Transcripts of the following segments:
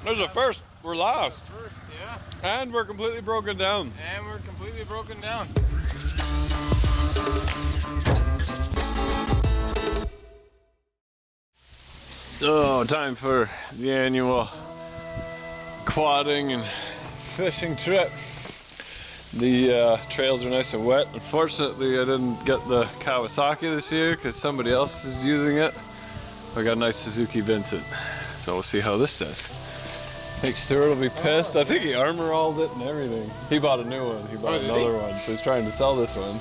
There's a first. We're lost. First, yeah. And we're completely broken down. And we're completely broken down. So, time for the annual quadding and fishing trip. The trails are nice and wet. Unfortunately, I didn't get the Kawasaki this year because somebody else is using it. I got a nice Suzuki Vinson, so we'll see how this does. I think Stuart will be pissed. I think he armor-alled it and everything. He bought a new one. He bought another one, so he's trying to sell this one.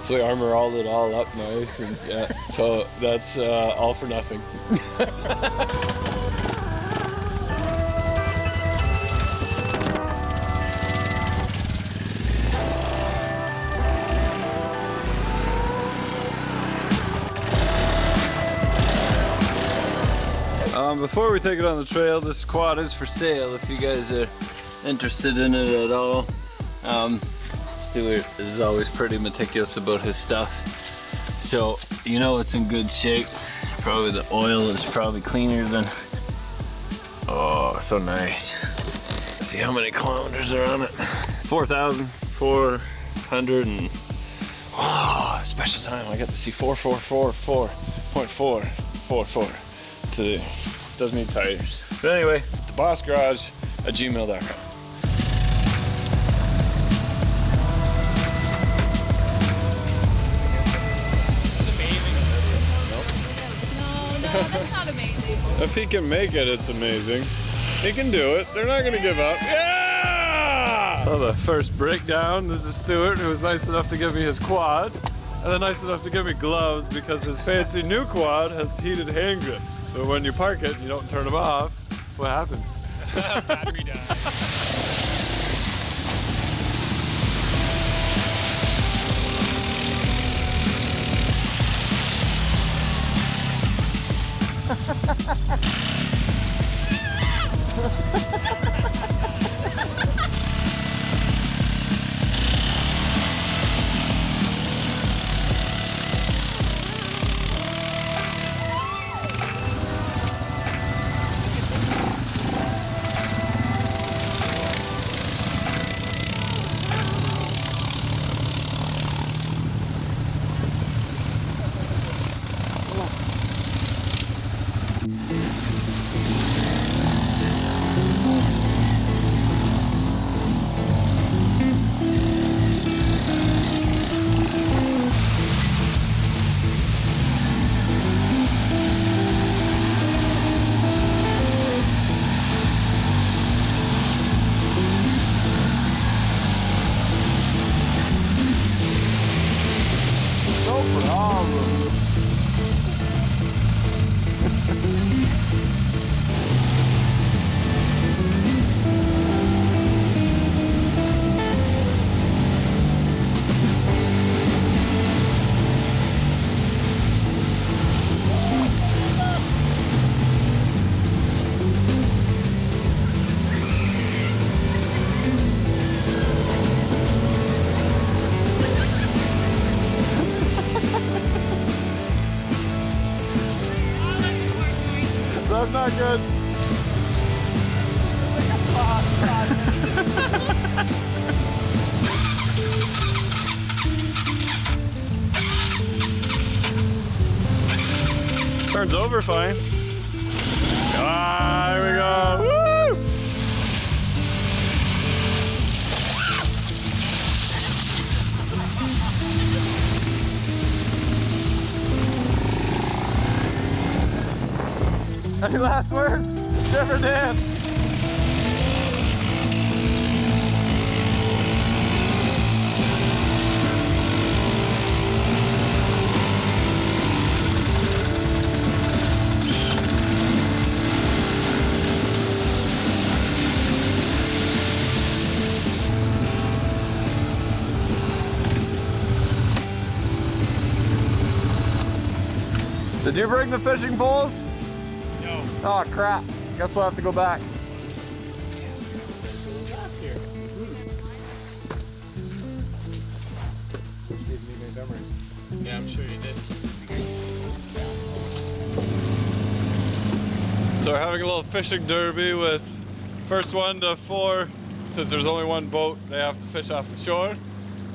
So he armor-alled it all up nice, and yeah. So that's all for nothing. Before we take it on the trail, this quad is for sale if you guys are interested in it at all. Stuart is always pretty meticulous about his stuff, so you know it's in good shape. Probably the oil is probably cleaner than... Oh, so nice. Let's see how many kilometers are on it. 4,400 and... Oh, special time, I got to see 4,444.444 today. Doesn't need tires. But anyway, thebossgarage@gmail.com. No, that's not amazing. If he can make it, it's amazing. He can do it. They're not gonna give up. Yeah! So the first breakdown, this is Stuart, who was nice enough to give me his quad, and then nice enough to give me gloves because his fancy new quad has heated hand grips. So when you park it and you don't turn them off, what happens? Battery dies. That's not good. Turns over fine. Ah, here we go. Woo! Any last words? Jeff or Dan? Did you bring the fishing poles? No. Oh crap. Guess we'll have to go back. Yeah, I'm sure you did. So we're having a little fishing derby with first one to 4, since there's only one boat, they have to fish off the shore.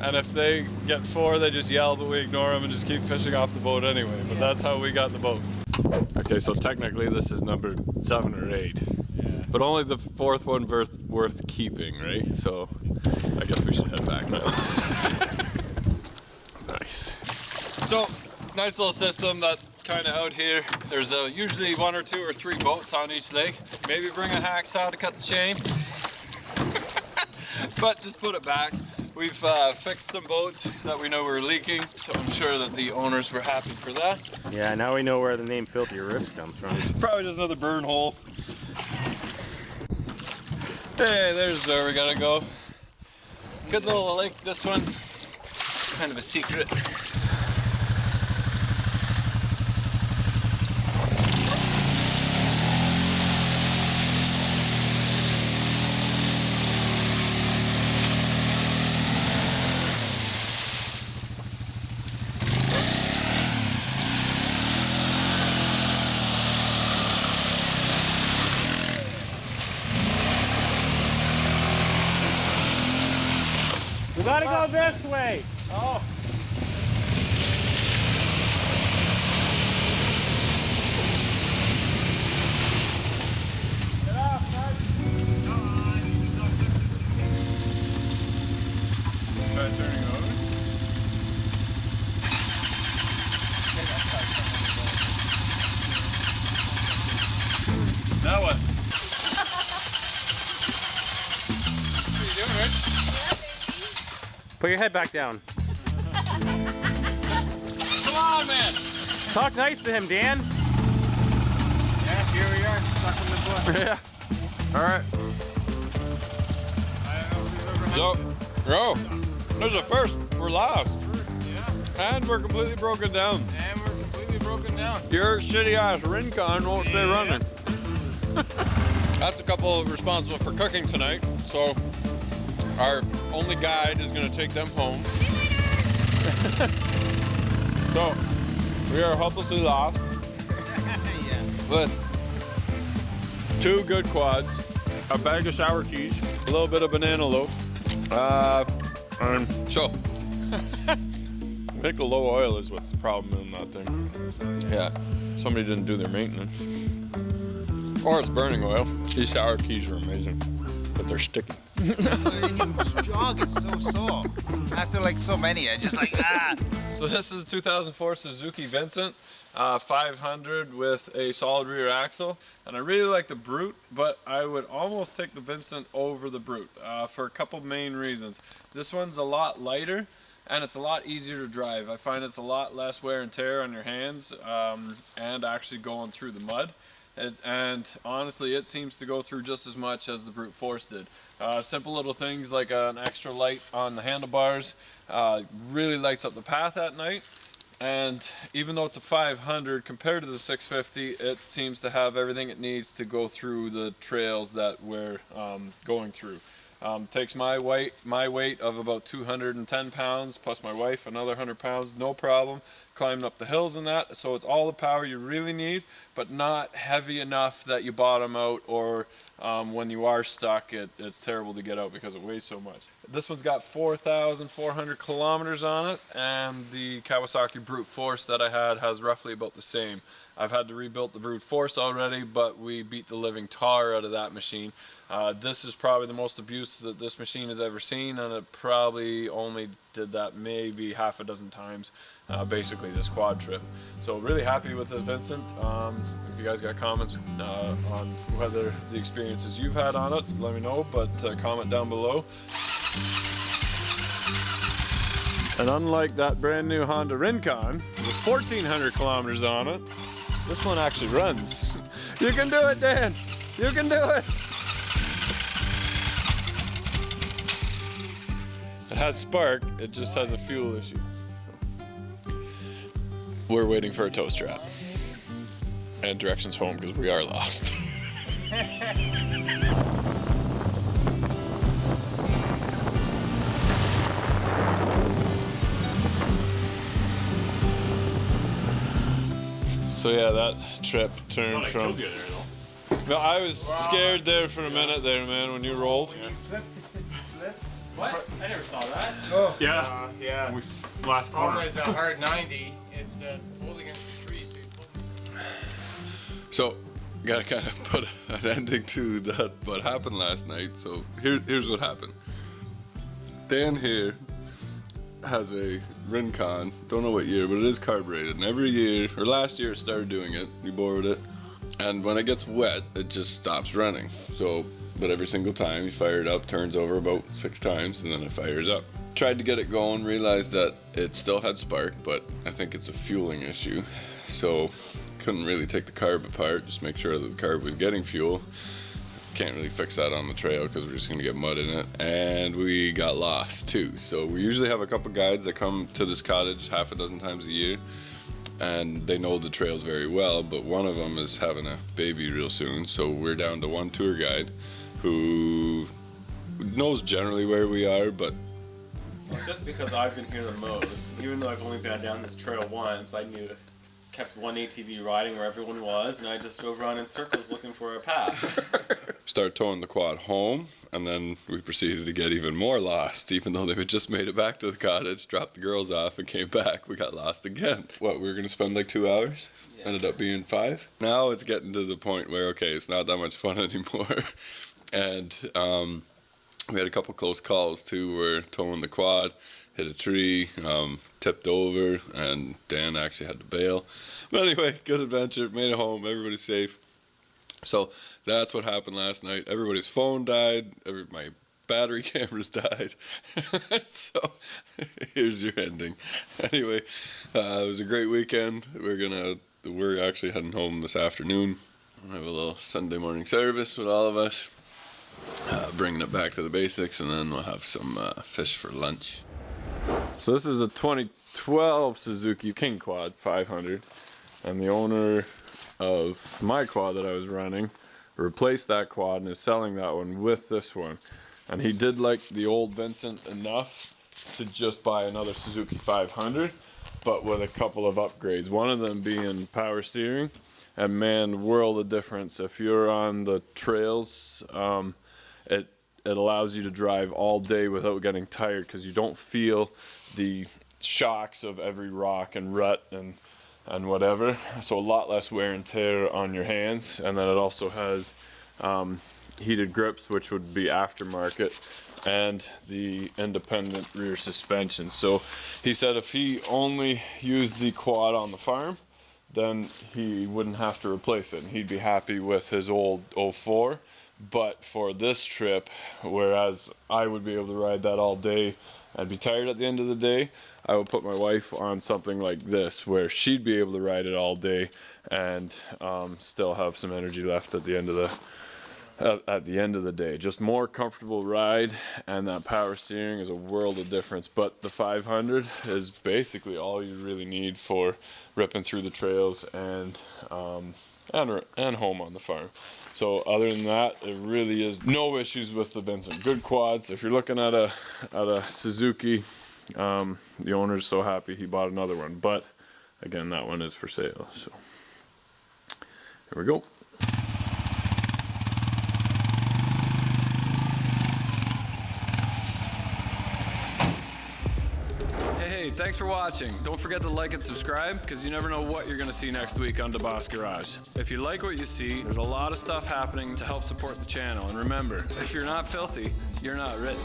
And if they get 4, they just yell, but we ignore them and just keep fishing off the boat anyway. But that's how we got the boat. Okay, so technically this is number 7 or 8. Yeah. But only the 4th one worth keeping, right? So I guess we should head back now. Nice. So, nice little system that's kind of out here. There's usually 1 or 2 or 3 boats on each lake. Maybe bring a hacksaw to cut the chain. But just put it back. We've fixed some boats that we know were leaking, so I'm sure that the owners were happy for that. Yeah, now we know where the name Filthy Rift comes from. Probably just another burn hole. Hey, there's where we gotta go. Good little lake, this one. Kind of a secret. We gotta go this way. Oh. Get off, bud. Try turning over. Now what? What are you doing, Rich? Put your head back down. Come on, man! Talk nice to him, Dan. Yeah, here we are, stuck in the bush. Yeah. Alright. I don't know if we've ever had So, this. bro, there's a first. We're lost. First, yeah. And we're completely broken down. And we're completely broken down. Your shitty ass RINCON won't stay Yeah. running. That's a couple responsible for cooking tonight. So, our only guide is going to take them home. So, we are hopelessly lost Yeah. with 2 good quads, a bag of sour keys, a little bit of banana loaf, and so I think the low oil is what's the problem in that thing. Yeah, somebody didn't do their maintenance. Or it's burning oil. These sour keys are amazing, but they're sticky. Jog is so soft. After like so many, I just like So this is 2004 Suzuki Vinson, 500 with a solid rear axle, and I really like the Brute, but I would almost take the Vinson over the Brute for a couple main reasons. This one's a lot lighter, and it's a lot easier to drive. I find it's a lot less wear and tear on your hands, and actually going through the mud. And honestly, it seems to go through just as much as the Brute Force did. Simple little things like an extra light on the handlebars really lights up the path at night. And even though it's a 500 compared to the 650, it seems to have everything it needs to go through the trails that we're going through. Takes my weight of about 210 pounds plus my wife another 100 pounds, no problem, climbing up the hills and that. So it's all the power you really need, but not heavy enough that you bottom out, or when you are stuck, it's terrible to get out because it weighs so much. This one's got 4,400 kilometers on it, and the Kawasaki Brute Force that I had has roughly about the same. I've had to rebuild the Brute Force already, but we beat the living tar out of that machine. This is probably the most abuse that this machine has ever seen, and it probably only did that maybe half a dozen times, basically this quad trip. So really happy with this Vincent. If you guys got comments on whether the experiences you've had on it, let me know, but comment down below. And unlike that brand new Honda RINCON with 1,400 kilometers on it, this one actually runs. You can do it, Dan! You can do it! It has spark, it just has a fuel issue. We're waiting for a tow strap. And directions home because we are lost. So yeah, that trip turned from... you there, though. No, I was scared there for a minute there, man, when you rolled. What? I never saw that. Oh. Yeah. Yeah. We last Problem corner. is a hard 90. It pulled against the tree, so you pulled. So, gotta kind of put an ending to that what happened last night. So here's what happened. Dan here has a RINCON, don't know what year, but it is carbureted. And every year, or last year it started doing it, we borrowed it. And when it gets wet, it just stops running. So, but every single time you fire it up, turns over about 6 times, and then it fires up. Tried to get it going, realized that it still had spark, but I think it's a fueling issue. So, couldn't really take the carb apart, just make sure that the carb was getting fuel. Can't really fix that on the trail because we're just gonna get mud in it, and we got lost too. So we usually have a couple guides that come to this cottage half a dozen times a year, and they know the trails very well, but one of them is having a baby real soon, so we're down to one tour guide who knows generally where we are, but Just because I've been here the most, even though I've only been down this trail once, I kept one ATV riding where everyone was, and I just drove around in circles looking for a path. started towing the quad home, and then we proceeded to get even more lost. Even though they had just made it back to the cottage, dropped the girls off, and came back, we got lost again. What, we were gonna spend like 2 hours? Yeah. Ended up being 5. Now it's getting to the point where, okay, it's not that much fun anymore. And we had a couple close calls too, where towing the quad, hit a tree, tipped over, and Dan actually had to bail. But anyway, good adventure, made it home, everybody's safe. So that's what happened last night. Everybody's phone died, my battery cameras died. So here's your ending. Anyway, it was a great weekend. We're actually heading home this afternoon. We'll have a little Sunday morning service with all of us, bringing it back to the basics, and then we'll have some fish for lunch. So this is a 2012 Suzuki KingQuad 500, and the owner of my quad that I was running replaced that quad and is selling that one with this one. And he did like the old Vincent enough to just buy another Suzuki 500, but with a couple of upgrades. One of them being power steering, and man, world of difference. If you're on the trails, it allows you to drive all day without getting tired because you don't feel the shocks of every rock and rut and whatever. So a lot less wear and tear on your hands. And then it also has heated grips, which would be aftermarket, and the independent rear suspension. So he said if he only used the quad on the farm, then he wouldn't have to replace it, and he'd be happy with his old 04. But for this trip, whereas I would be able to ride that all day, I'd be tired at the end of the day, I would put my wife on something like this, where she'd be able to ride it all day and still have some energy left at the end of the day. Just more comfortable ride, and that power steering is a world of difference. But the 500 is basically all you really need for ripping through the trails and home on the farm. So other than that, it really is no issues with the Vinson. Good quads. If you're looking at a Suzuki, the owner's so happy he bought another one. But again, that one is for sale. So here we go. Hey, thanks for watching. Don't forget to like and subscribe, because you never know what you're going to see next week on DeBoss Garage. If you like what you see, there's a lot of stuff happening to help support the channel. And remember, if you're not filthy, you're not rich.